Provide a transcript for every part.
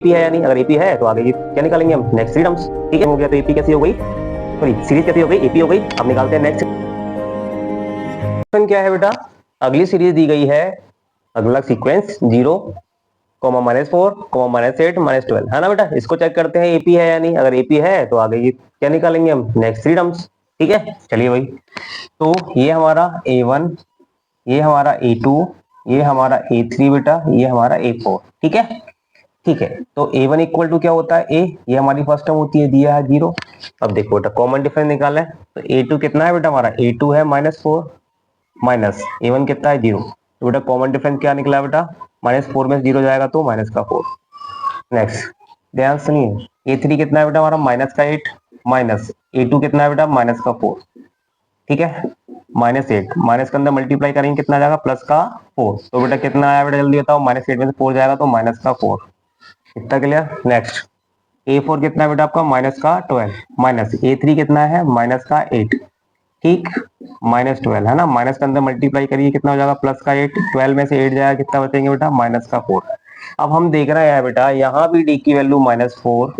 AP है या नहीं, अगर एपी है तो आगे क्या निकालेंगे हम, नेक्स्ट थ्री टर्म्स। ठीक है, हो गया। तो एपी कैसी हो गई, सॉरी सीरीज कैसी हो गई, एपी हो गई। अब निकालते हैं नेक्स्ट क्वेश्चन। क्या है बेटा, अगली सीरीज दी गई है, अगला सीक्वेंस 0, -4, -8, -12 है ना बेटा। इसको चेक करते हैं एपी है या नहीं, अगर एपी है तो आगे क्या निकालेंगे हम, नेक्स्ट थ्री टर्म्स। ठीक है, चलिए भाई। तो ये हमारा A1, ये हमारा A2, ये हमारा A3 बेटा, ये हमारा A4। ठीक है, ठीक है। तो A1 इक्वल टू क्या होता है, A, ये हमारी फर्स्ट टर्म होती है, दिया है 0। अब देखो बेटा कॉमन डिफरेंस निकाला है, तो A2 कितना है बेटा हमारा, A2 है -4, माइनस A1 कितना है 0। तो बेटा कॉमन डिफरेंस क्या निकला बेटा, -4 में 0 जाएगा तो -4। नेक्स्ट ध्यान सुनिए, A3 कितना है बेटा हमारा, -8, माइनस A2 कितना है बेटा, -4। ठीक है, -8 माइनस के अंदर मल्टीप्लाई करेंगे कितना जाएगा, +4। तो बेटा कितना आया बेटा, जल्दी बताओ, -8 में से 4 जाएगा तो -4। इतना क्लियर। नेक्स्ट A4 कितना है बेटा आपका, -12, माइनस A3 कितना है, -8। ठीक, -12 है ना, माइनस के अंदर मल्टीप्लाई करिए कितना हो जाएगा, +8। 12 में से 8 जाएगा, कितना बचेंगे बेटा, -4। अब हम देख रहे हैं बेटा, यहाँ भी डी की वैल्यू -4,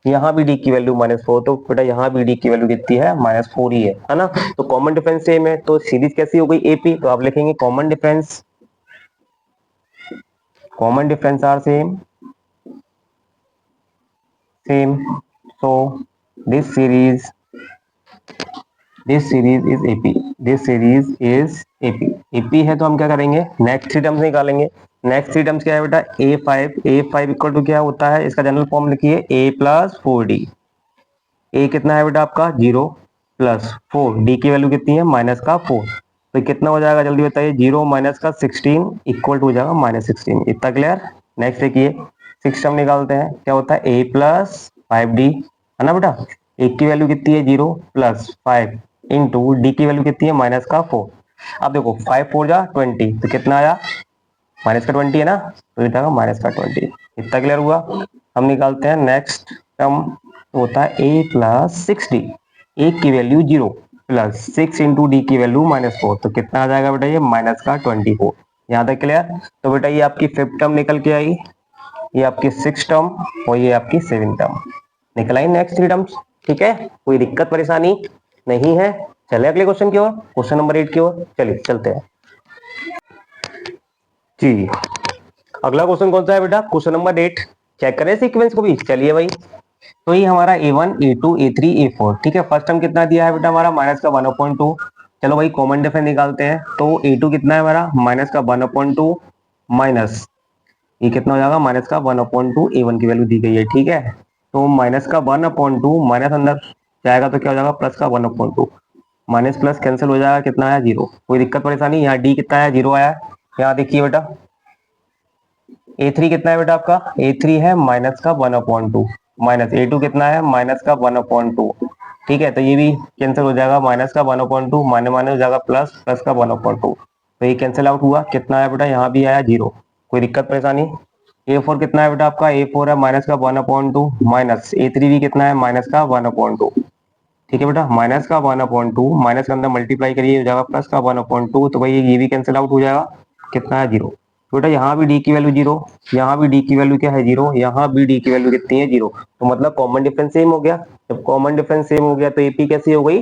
यहाँ भी डी की वैल्यू -4, तो बेटा यहाँ भी डी की वैल्यू कितनी है, -4 ही है ना। तो कॉमन डिफरेंस सेम है, तो सीरीज कैसी हो गई, एपी। तो आप लिखेंगे common difference, common difference are same, same. So this series is AP, this series is AP। AP है तो हम क्या करेंगे, नेक्स्ट थ्री टर्म्स निकालेंगे। नेक्स्ट थ्री टर्म्स क्या है बेटा, A5 इक्वल टू क्या होता है, इसका जनरल फॉर्म लिखिए A+4D। A कितना है बेटा आपका 0 +4, D की वैल्यू कितनी है, -4। तो कितना हो जाएगा जल्दी बताइए, 0 - 16 इक्वल टू हो जाएगा -16। इतना क्लियर। नेक्स्ट देखिए, सिक्स टर्म निकालते हैं, क्या होता है A+5D है ना बेटा। एक की वैल्यू कितनी है 0 +5 इंटू डी की वैल्यू कितनी है, -4। अब देखो 5 4 जा 20, तो कितना आया, -20 है ना, तो इतना -20। इतना क्लियर हुआ। हम निकालते हैं नेक्स्ट टर्म, होता है A+6D। एक की वैल्यू 0 +6 इंटू डी की वैल्यू -4, तो कितना आ जाएगा बेटा, ये -24। यहाँ तक क्लियर। तो बेटा ये आपकी फिफ्थ टर्म निकल के आई, ये आपकी सिक्स टर्म और ये आपकी सेवन टर्म निकल आई, नेक्स्ट थ्री टर्म्स। ठीक है, कोई दिक्कत परेशानी नहीं है। चले अगले क्वेश्चन की ओर, क्वेश्चन नंबर 8 की ओर चलिए चलते हैं जी। अगला क्वेश्चन कौन सा है बेटा, क्वेश्चन नंबर 8। चेक करें सीक्वेंस को भी, चलिए भाई। तो ये हमारा A1, A2, A3, A4। ठीक है, फर्स्ट टर्म कितना दिया है बेटा हमारा, -1/2। चलो भाई कॉमन डिफरेंस निकालते हैं। तो A2 कितना है हमारा, -1/2 माइनस ये कितना हो जाएगा, -1/2। A1 की वैल्यू दी गई है। ठीक है, तो -1/2 माइनस अंदर जाएगा तो क्या हो जाएगा, +1/2। माइनस प्लस कैंसिल हो जाएगा, कितना आया 0। कोई दिक्कत परेशानी, यहाँ डी कितना आया 0 आया। यहाँ देखिए बेटा A3 कितना है बेटा आपका, A3 है -1/2 माइनस A2 कितना है, -1/2। ठीक है, तो ये भी कैंसिल हो जाएगा, -1/2 माने माने हो जाएगा +1/2। तो ये कैंसिल आउट हुआ, कितना आया बेटा, यहाँ भी आया 0। कोई दिक्कत परेशानी। A4 कितना है बेटा आपका, A4 है -1/2 माइनस A3 भी कितना है, -1/2। ठीक है बेटा, -1/2 माइनस के अंदर मल्टीप्लाई करिए हो जाएगा +1/2। तो भाई ये भी कैंसिल आउट हो जाएगा, कितना है 0। तो बेटा यहाँ भी डी की वैल्यू 0, यहाँ भी डी की वैल्यू क्या है 0, यहाँ भी डी की वैल्यू कितनी है 0। तो मतलब कॉमन डिफरेंस सेम हो गया। जब कॉमन डिफरेंस सेम हो गया तो एपी कैसी हो गई,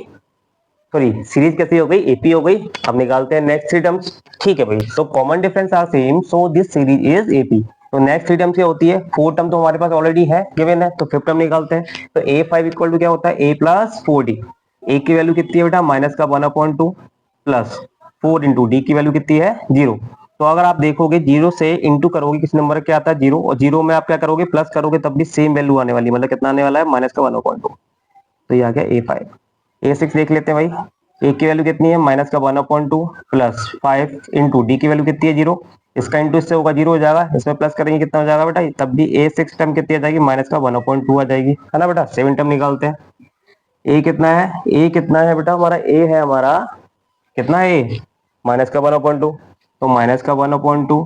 सॉरी सीरीज कैसी हो गई, एपी हो गई। अब निकालते हैं नेक्स्ट थ्री टर्म्स। ठीक है भाई, तो common difference are same, so this series is AP. तो नेक्स्ट थ्री टर्म्स क्या होती है, फोर टर्म तो हमारे पास ऑलरेडी है, गिवन है, तो फिफ्थ टर्म निकालते हैं। तो A5 इक्वल टू क्या होता है, A+4D। ए की वैल्यू कितनी है बेटा, -1/2 प्लस 4 इंटू डी की वैल्यू कितनी है 0। तो अगर आप देखोगे 0 से इंटू करोगे किस नंबर क्या आता है 0, और 0 में आप क्या करोगे प्लस करोगे तब भी सेम वैल्यू आने वाली, मतलब कितना आने वाला है, -1/2। तो ये आ गया A5। A6 देख लेते हैं भाई, ए की वैल्यू कितनी है, -1/2 प्लस 5 इंटू डी की वैल्यू कितनी है 0। इसका इंटू इससे होगा 0 हो जाएगा, इसमें प्लस करेंगे कितना हो जाएगा बेटा, तब भी A6 टर्म कितनी आ जाएगी, -1/2 आ जाएगी, है ना बेटा। सेवन टर्म निकालते हैं। ए कितना है, ए कितना है बेटा हमारा, ए है हमारा कितना है, ए -1/2। तो -1/2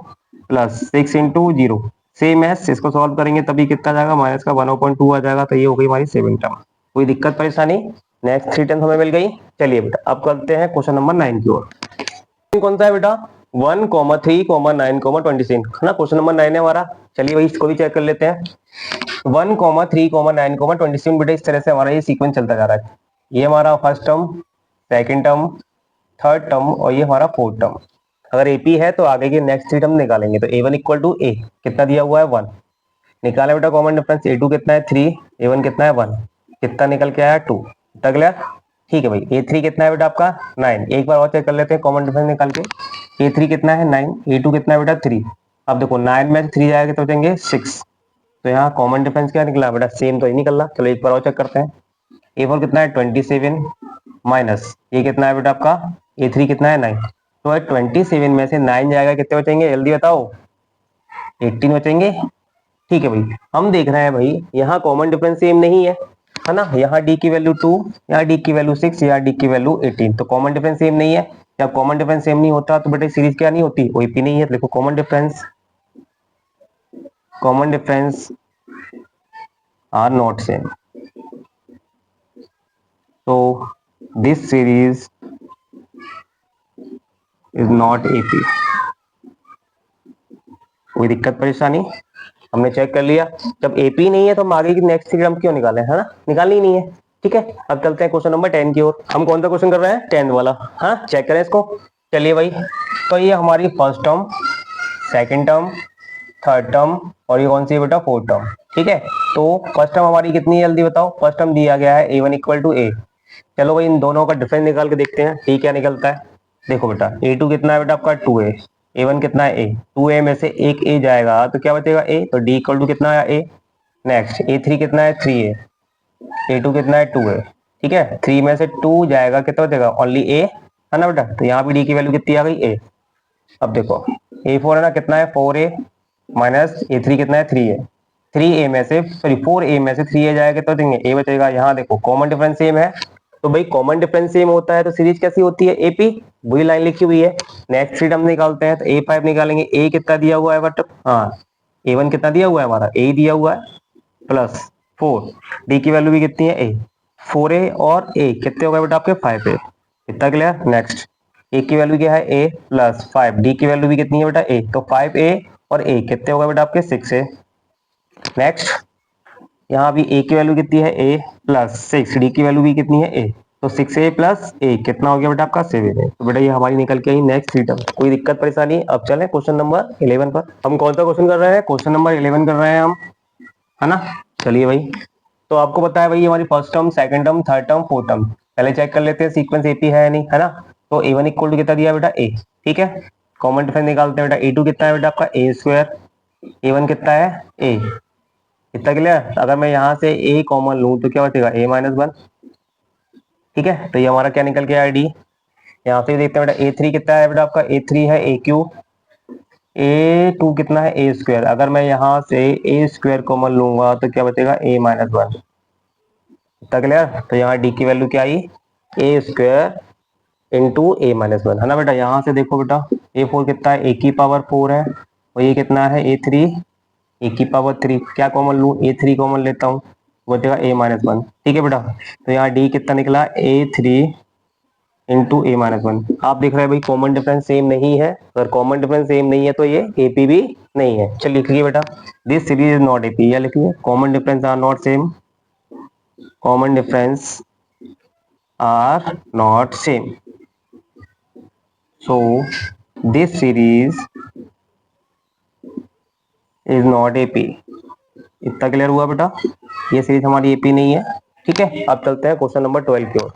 प्लस 6 इंटू 0, सेम है, इसको सॉल्व करेंगे तभी कितना जाएगा, -1/2 आ जाएगा। तो ये हो गई हमारी सेवन टर्म। कोई दिक्कत परेशानी, नेक्स्ट थ्री टर्म हमें मिल गई। चलिए बेटा अब करते हैं क्वेश्चन नंबर 9 की ओर। कौन सा है बेटा, 1, 3, 9, 26 है ना, क्वेश्चन नंबर 9 है हमारा। चलिए भाई इसको भी चेक कर लेते हैं। 1,3,9,27 बेटा इस तरह से हमारा ये सीक्वेंस चलता जा रहा है। ये हमारा first term, second term, third term और ये हमारा फोर्थ टर्म। अगर एपी है तो आगे के नेक्स्ट थ्री टर्म निकालेंगे। तो a1 इक्वल टू ए कितना दिया हुआ है 1, निकाले बेटा कॉमन डिफरेंस। a2 कितना है 3, a1 कितना है 1, कितना निकल के आया 2। कितना क्लियर? ठीक है भाई। a3 कितना है बेटा आपका 9। एक बार और चेक कर लेते हैं कॉमन डिफरेंस निकाल के। a3 कितना है 9, a2 कितना है बेटा 3। अब देखो 9 में 3 जाएगा तो बचेंगे 6। तो यहाँ कॉमन डिफरेंस क्या निकला बेटा, सेम तो ही निकला। चलो एक बार और चेक करते हैं। a4 कितना है 27 माइनस ये कितना है बेटा आपका a3 कितना है 9। तो 27 में से 9 जाएगा कितने बचेंगे जल्दी बताओ, 18 बचेंगे। ठीक है भाई। हम देख रहे हैं भाई यहाँ कॉमन डिफरेंस सेम नहीं है ना। यहाँ d की वैल्यू 2, यहाँ d की वैल्यू 6, यहाँ d की वैल्यू 18। तो कॉमन डिफरेंस सेम नहीं है। जब कॉमन डिफरेंस सेम नहीं होता तो बेटा सीरीज क्या नहीं होती, ओपी नहीं है। तो देखो common difference are not same, तो this series is not AP. कोई दिक्कत परेशानी? हमने चेक कर लिया। जब एपी नहीं है तो हम आगे की नेक्स्ट थ्योरम क्यों निकालें, है ना, निकालनी ही नहीं है। ठीक है, अब चलते हैं क्वेश्चन नंबर 10 की ओर। हम कौन सा क्वेश्चन कर रहे हैं, 10 वाला। हाँ चेक करें इसको। चलिए भाई, तो ये हमारी first term, second term, third term और ये कौन सी है बेटा, फोर्थ टर्म। ठीक है, तो फर्स्ट टर्म हमारी कितनी है जल्दी बताओ। फर्स्ट टर्म दिया गया है a1 इक्वल टू ए। चलो भाई इन दोनों का डिफरेंस निकाल के देखते हैं ठीक क्या निकलता है। देखो बेटा a2 कितना है बेटा आपका 2a, a1 कितना है a। 2a में से एक a जाएगा तो क्या बचेगा a, तो d इक्वल टू कितना है a। नेक्स्ट a3 कितना है 3a, a2 कितना है 2a। ठीक है, 3 में से 2 जाएगा कितना बचेगा, ओनली a, है ना बेटा। तो यहाँ भी d की वैल्यू कितनी आ गई a। अब देखो a4 है ना, कितना है 4a माइनस a3 कितना है 3a। 3a में से सॉरी 4a में से 3a जाएगा तो देंगे a बचेगा। यहाँ देखो कॉमन डिफरेंस सेम है, तो भाई कॉमन डिफरेंस सेम होता है तो सीरीज कैसी होती है, एपी। वही लाइन लिखी हुई है। नेक्स्ट थ्री टर्म निकालते हैं तो a5 निकालेंगे। a कितना दिया हुआ है बट, हाँ a1 कितना दिया हुआ है हमारा, a दिया हुआ है प्लस 4, d की वैल्यू भी कितनी है a, 4a और a कितने हो गए बेटा आपके 5a। कितना क्लियर? नेक्स्ट a की वैल्यू क्या है a प्लस 5, d की वैल्यू भी कितनी है बेटा a, तो 5a और a कितने हो गए बेटा आपके 6a। नेक्स्ट यहाँ भी a की वैल्यू कितनी है a प्लस 6, d की वैल्यू भी कितनी है a, तो 6a प्लस a कितना हो गया बेटा आपका 7a। तो बेटा ये हमारी निकल के आई नेक्स्ट थ्री टर्म। कोई दिक्कत परेशानी? अब चलें क्वेश्चन नंबर 11 पर। हम कौन सा क्वेश्चन कर रहे हैं, क्वेश्चन नंबर 11 कर रहे हैं हम, है ना। चलिए भाई, तो आपको पता है भाई हमारी first term, second term, third term, fourth term. पहले चेक कर लेते हैं सीक्वेंस एपी है या नहीं, है ना। तो a1 इक्वल टू कितना दिया बेटा a। ठीक है, कॉमन डिफरेंस निकालते हैं बेटा। a2 कितना है बेटा आपका a स्क्वायर, a1 कितना है a। इतना क्लियर? अगर मैं यहाँ से a कॉमन लूँ तो क्या बचेगा a माइनस 1। ठीक है, तो ये हमारा क्या निकल के आया डी। यहाँ से देखते हैं बेटा a3 कितना है बेटा आपका, a3 है a क्यू, a2 कितना है a स्क्वायर। अगर मैं यहाँ से a स्क्वायर कॉमन लूंगा तो क्या बचेगा a माइनस 1। इतना क्लियर? तो यहाँ d की वैल्यू क्या आई, a square into a minus 1, है ना बेटा। यहाँ से देखो बेटा a4 कितना है a की पावर 4 है और ये कितना है a3 a की पावर 3। क्या कॉमन लूँ, a3 कॉमन लेता हूँ, बचेगा a माइनस 1। ठीक है बेटा, तो यहाँ d कितना निकला a3 इंटू a माइनस 1। आप देख रहे हैं भाई कॉमन डिफरेंस सेम नहीं है। अगर कॉमन डिफरेंस सेम नहीं है तो ये एपी भी नहीं है। चल लिखिए बेटा, this series is not AP, या लिखिए common difference are not same, common difference are not same, so this series is not AP। इतना क्लियर हुआ बेटा, ये सीरीज हमारी एपी नहीं है। ठीक है, अब चलते हैं क्वेश्चन नंबर 12 की ओर।